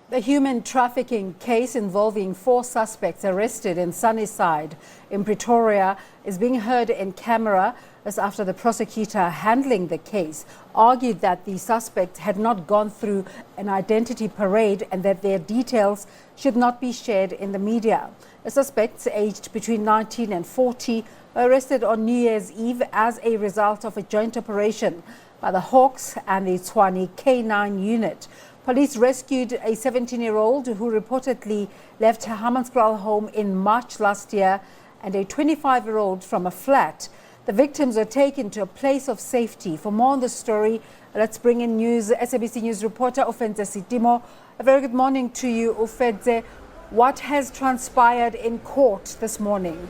The human trafficking case involving 4 suspects arrested in Sunnyside in Pretoria is being heard in camera as after the prosecutor handling the case argued that the suspects had not gone through an identity parade and that their details should not be shared in the media. The suspects, aged between 19 and 40, were arrested on New Year's Eve as a result of a joint operation by the Hawks and the Tshwane K9 unit. Police rescued a 17-year-old who reportedly left her Hammanskraal home in March last year and a 25-year-old from a flat. The victims were taken to a place of safety. For more on the story, let's bring in SABC News reporter Ofentse Setimo. A very good morning to you, Ofentse. What has transpired in court this morning?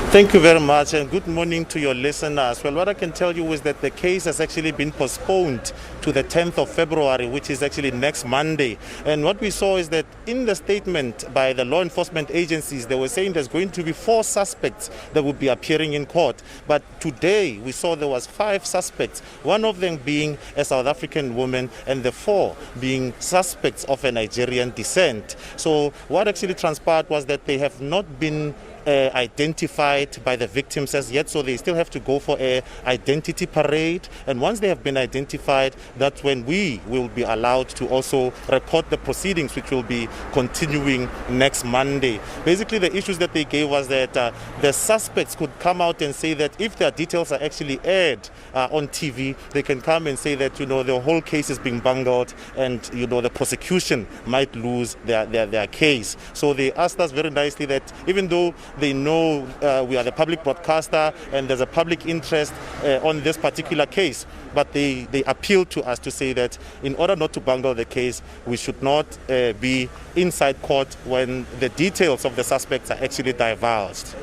Thank you very much, and good morning to your listeners. Well, what I can tell you is that the case has actually been postponed to the 10th of February, which is actually next Monday. And what we saw is that in the statement by the law enforcement agencies, they were saying there's going to be 4 suspects that would be appearing in court. But today we saw there was 5 suspects, one of them being a South African woman and the 4 being suspects of a Nigerian descent. So what actually transpired was that they have not been identified by the victims as yet, so they still have to go for an identity parade, and once they have been identified, that's when we will be allowed to also record the proceedings, which will be continuing next Monday. Basically, the issues that they gave was that the suspects could come out and say that if their details are actually aired on TV, they can come and say that, the whole case is being bungled and, the prosecution might lose their case. So they asked us very nicely that even though they know we are the public broadcaster and there's a public interest on this particular case, but they appealed to us to say that in order not to bungle the case, we should not be inside court when the details of the suspects are actually divulged.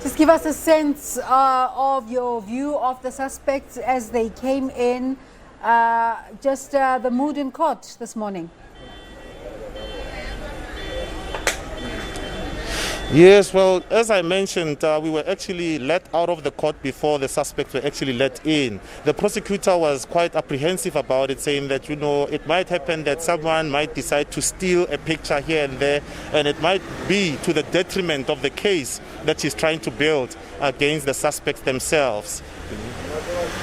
Just give us a sense of your view of the suspects as they came in, the mood in court this morning. Yes, well, as I mentioned, we were actually let out of the court before the suspects were actually let in. The prosecutor was quite apprehensive about it, saying that, it might happen that someone might decide to steal a picture here and there, and it might be to the detriment of the case that he's trying to build against the suspects themselves.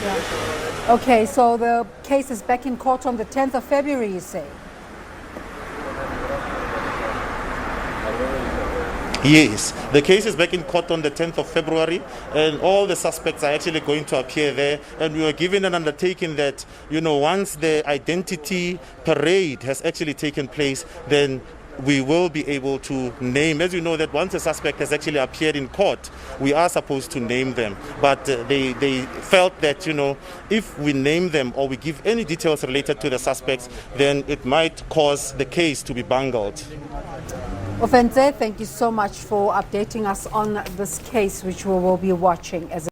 Yeah. Okay, so the case is back in court on the 10th of February, you say? Yes, the case is back in court on the 10th of February, and all the suspects are actually going to appear there. And we were given an undertaking that, once the identity parade has actually taken place, then we will be able to name, as you know, that once a suspect has actually appeared in court, we are supposed to name them. But they felt that, if we name them or we give any details related to the suspects, then it might cause the case to be bungled. Ofentse, thank you so much for updating us on this case, which we will be watching as